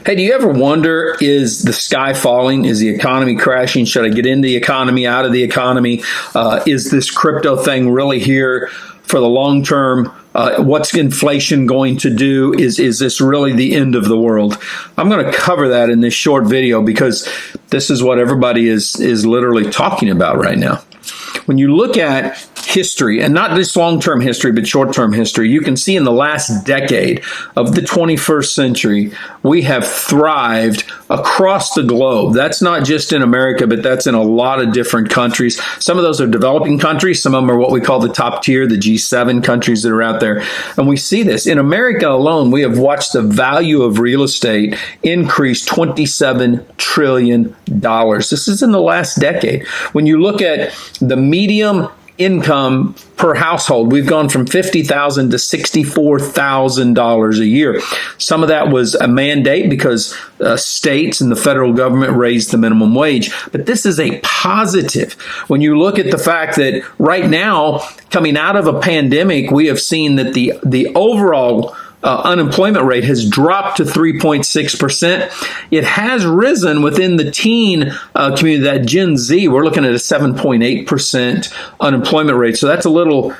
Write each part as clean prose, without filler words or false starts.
Hey, do you ever wonder, is the sky falling? Is the economy crashing? Should I get into the economy, out of the economy? Is this crypto thing really here for the long term? What's inflation going to do? Is this really the end of the world? I'm going to cover that in this short video because this is what everybody is literally talking about right now. When you look at history, and not just long-term history, but short-term history, you can see in the last decade of the 21st century, we have thrived across the globe. That's not just in America, but that's in a lot of different countries. Some of those are developing countries. Some of them are what we call the top tier, the G7 countries that are out there. And we see this. In America alone, we have watched the value of real estate increase $27 trillion. This is in the last decade. When you look at the medium income per household, we've gone from $50,000 to $64,000 a year. Some of that was a mandate because states and the federal government raised the minimum wage. But this is a positive. When you look at the fact that right now, coming out of a pandemic, we have seen that the overall unemployment rate has dropped to 3.6%. It has risen within the teen community, that Gen Z. We're looking at a 7.8% unemployment rate. So that's a little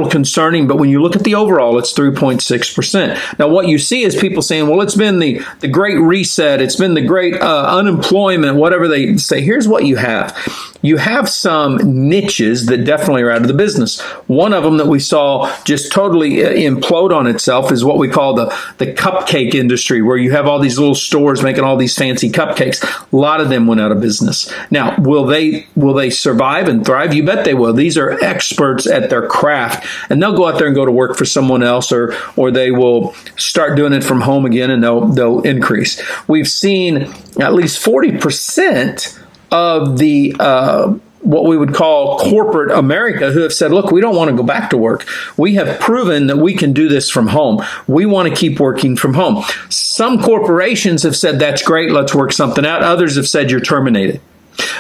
concerning. But when you look at the overall, it's 3.6%. Now, what you see is people saying, well, it's been the great reset. It's been the great unemployment, whatever they say. Here's what you have. You have some niches that definitely are out of the business. One of them that we saw just totally implode on itself is what we call the cupcake industry, where you have all these little stores making all these fancy cupcakes. A lot of them went out of business. Now, will they survive and thrive? You bet they will. These are experts at their craft, and they'll go out there and go to work for someone else, or they will start doing it from home again, and they'll increase. We've seen at least 40% of the what we would call corporate America who have said, look, we don't want to go back to work. We have proven that we can do this from home. We want to keep working from home. Some corporations have said, that's great, let's work something out. Others have said, you're terminated.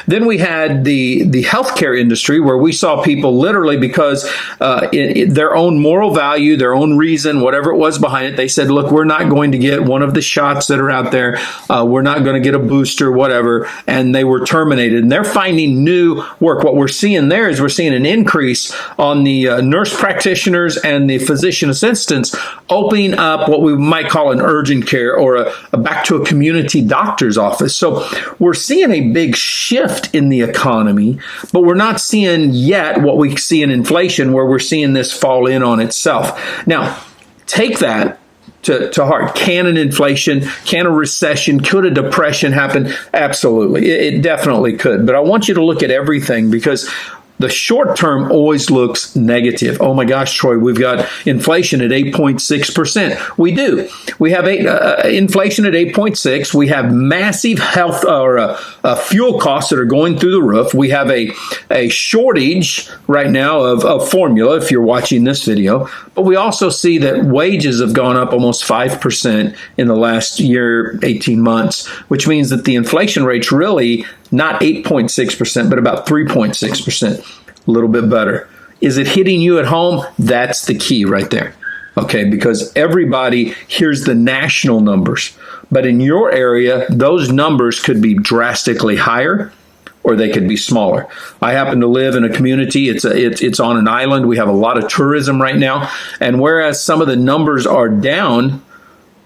Then we had the healthcare industry, where we saw people literally because their own moral value, their own reason, whatever it was behind it, they said, look, we're not going to get one of the shots that are out there. We're not going to get a booster, whatever. And they were terminated. And they're finding new work. What we're seeing there is we're seeing an increase on the nurse practitioners and the physician assistants opening up what we might call an urgent care, or a back to a community doctor's office. So we're seeing a big shift in the economy, but we're not seeing yet what we see in inflation, where we're seeing this fall in on itself. Now, take that to heart. Can a recession, could a depression happen? Absolutely. It definitely could. But I want you to look at everything, because the short term always looks negative. Oh my gosh, Troy, we've got inflation at 8.6%. We do. We have inflation at 8.6. We have massive health or fuel costs that are going through the roof. We have a shortage right now of formula, if you're watching this video. But we also see that wages have gone up almost 5% in the last year, 18 months, which means that the inflation rate's really not 8.6%, but about 3.6%. A little bit better. Is it hitting you at home? That's the key right there. Okay, because everybody hears the national numbers. But in your area, those numbers could be drastically higher, or they could be smaller. I happen to live in a community. It's on an island. We have a lot of tourism right now. And whereas some of the numbers are down,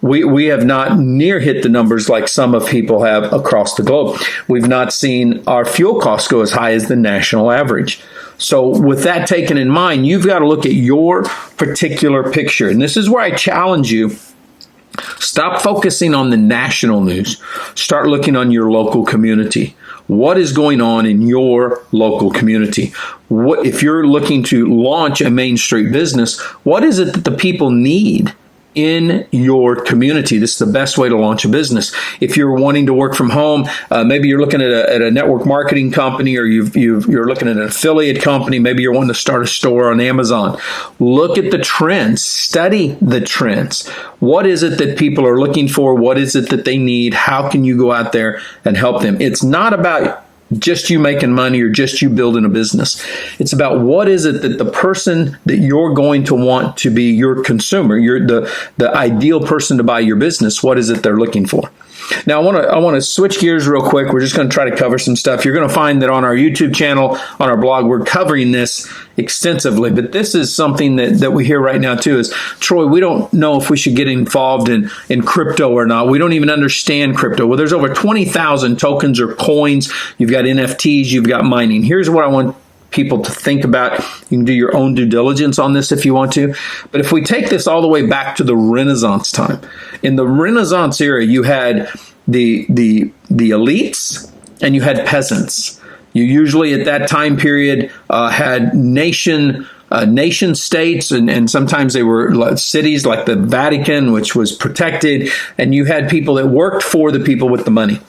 we have not near hit the numbers like some of people have across the globe. We've not seen our fuel costs go as high as the national average. So with that taken in mind, you've got to look at your particular picture. And this is where I challenge you. Stop focusing on the national news. Start looking on your local community. What is going on in your local community? What, if you're looking to launch a Main Street business, what is it that the people need in your community? This is the best way to launch a business. If you're wanting to work from home, maybe you're looking at a network marketing company, or you're looking at an affiliate company. Maybe you're wanting to start a store on Amazon. Look at the trends. Study the trends. What is it that people are looking for? What is it that they need? How can you go out there and help them? It's not about just you making money or just you building a business. It's about what is it that the person that you're going to want to be your consumer, the ideal person to buy your business, what is it they're looking for? Now, I want to switch gears real quick. We're just going to try to cover some stuff. You're going to find that on our YouTube channel, on our blog, we're covering this extensively. But this is something that we hear right now, too, is, Troy, we don't know if we should get involved in crypto or not. We don't even understand crypto. Well, there's over 20,000 tokens or coins. You've got NFTs. You've got mining. Here's what I want people to think about. You can do your own due diligence on this if you want to. But if we take this all the way back to the Renaissance time, in the Renaissance era, you had the elites and you had peasants. You usually at that time period had nation states, and sometimes they were cities like the Vatican, which was protected, and you had people that worked for the people with the money.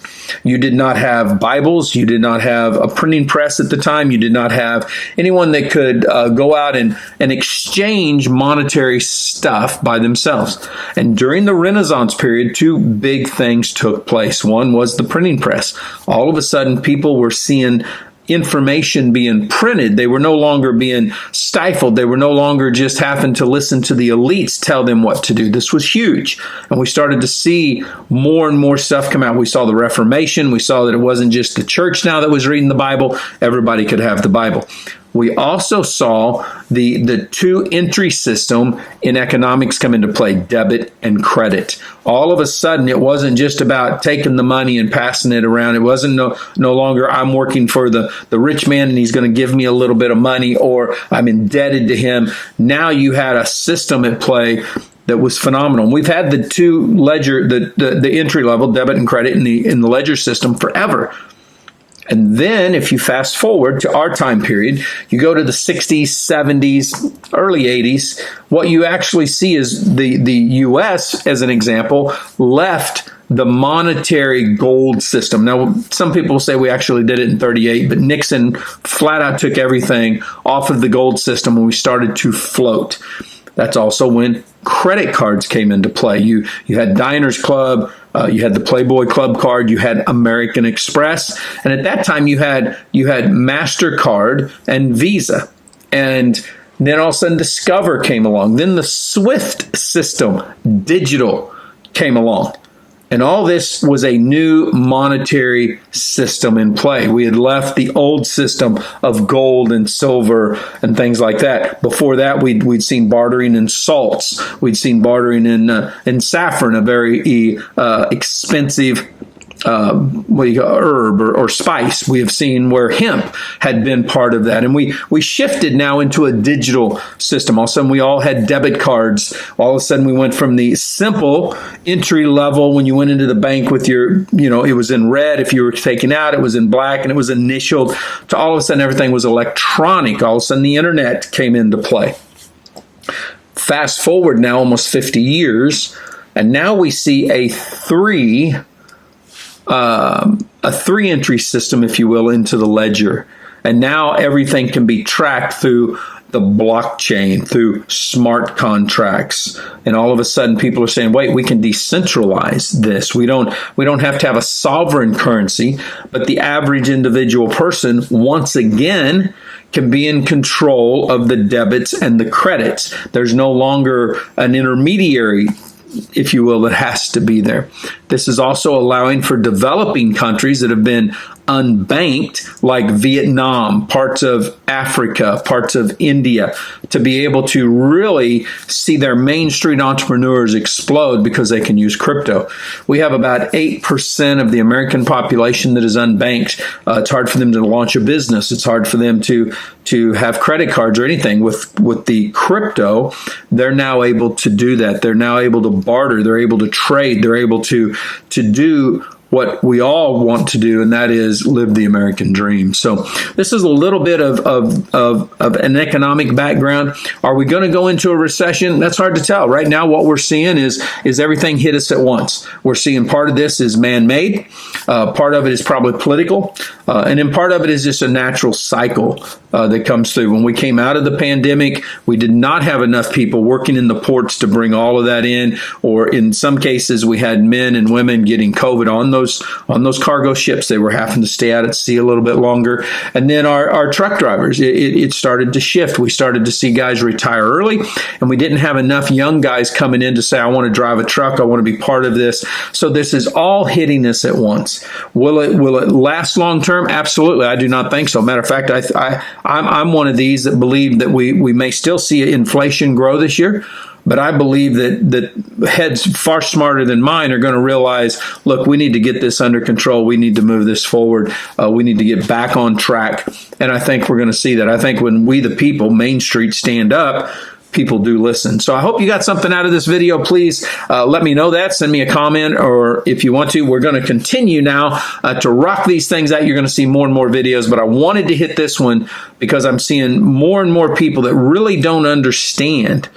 You did not have Bibles. You did not have a printing press at the time. You did not have anyone that could go out and exchange monetary stuff by themselves. And during the Renaissance period, two big things took place. One was the printing press. All of a sudden, people were seeing information being printed. They were no longer being stifled. They were no longer just having to listen to the elites tell them what to do. This was huge. And we started to see more and more stuff come out. We saw the Reformation. We saw that it wasn't just the church now that was reading the Bible. Everybody could have the Bible. We also saw the two entry system in economics come into play, debit and credit. All of a sudden, it wasn't just about taking the money and passing it around. It wasn't no longer I'm working for the rich man and he's going to give me a little bit of money, or I'm indebted to him. Now you had a system at play that was phenomenal. We've had the two ledger, the entry level, debit and credit in the ledger system forever. And then if you fast forward to our time period, you go to the 60s, 70s, early 80s, what you actually see is the U.S., as an example, left the monetary gold system. Now, some people say we actually did it in 38, but Nixon flat out took everything off of the gold system and we started to float. That's also when credit cards came into play. You had Diners Club, you had the Playboy Club card, you had American Express, and at that time you had MasterCard and Visa. And then all of a sudden Discover came along. Then the SWIFT system, digital, came along. And all this was a new monetary system in play. We had left the old system of gold and silver and things like that. Before that, we'd seen bartering in salts. We'd seen bartering in saffron, a very expensive herb or spice. We have seen where hemp had been part of that. And we shifted now into a digital system. All of a sudden, we all had debit cards. All of a sudden, we went from the simple entry level when you went into the bank with your, it was in red. If you were taking out, it was in black and it was initialed, to all of a sudden, everything was electronic. All of a sudden, the internet came into play. Fast forward now almost 50 years, and now we see a three entry system, if you will, into the ledger. And now everything can be tracked through the blockchain, through smart contracts. And all of a sudden people are saying, wait, we can decentralize this. We don't have to have a sovereign currency, but the average individual person, once again, can be in control of the debits and the credits. There's no longer an intermediary, if you will, that has to be there. This is also allowing for developing countries that have been unbanked, like Vietnam, parts of Africa, parts of India, to be able to really see their Main Street entrepreneurs explode because they can use crypto. We have about 8% of the American population that is unbanked. It's hard for them to launch a business. It's hard for them to have credit cards or anything. With the crypto, they're now able to do that. They're now able to barter. They're able to trade. They're able to do what we all want to do, and that is live the American dream. So this is a little bit of an economic background. Are we going to go into a recession? That's hard to tell. Right now, what we're seeing is everything hit us at once. We're seeing part of this is man-made. Part of it is probably political. And then part of it is just a natural cycle that comes through. When we came out of the pandemic, we did not have enough people working in the ports to bring all of that in. Or in some cases, we had men and women getting COVID on those cargo ships. They were having to stay out at sea a little bit longer. And then our truck drivers, it started to shift. We started to see guys retire early, and we didn't have enough young guys coming in to say, I want to drive a truck. I want to be part of this. So this is all hitting us at once. Will it last long term? Absolutely. I do not think so. Matter of fact, I'm one of these that believe that we may still see inflation grow this year. But I believe that heads far smarter than mine are going to realize, look, we need to get this under control. We need to move this forward. We need to get back on track. And I think we're going to see that. I think when we, the people, Main Street, stand up, people do listen. So I hope you got something out of this video. Please let me know that. Send me a comment, or if you want to, we're going to continue now to rock these things out. You're going to see more and more videos, but I wanted to hit this one because I'm seeing more and more people that really don't understand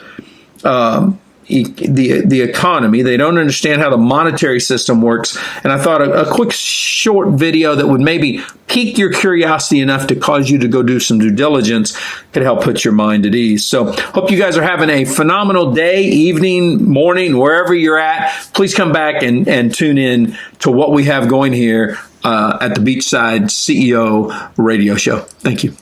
the economy. They don't understand how the monetary system works. And I thought a quick short video that would maybe pique your curiosity enough to cause you to go do some due diligence could help put your mind at ease. So hope you guys are having a phenomenal day, evening, morning, wherever you're at. Please come back and tune in to what we have going here at the Beachside CEO Radio Show. Thank you.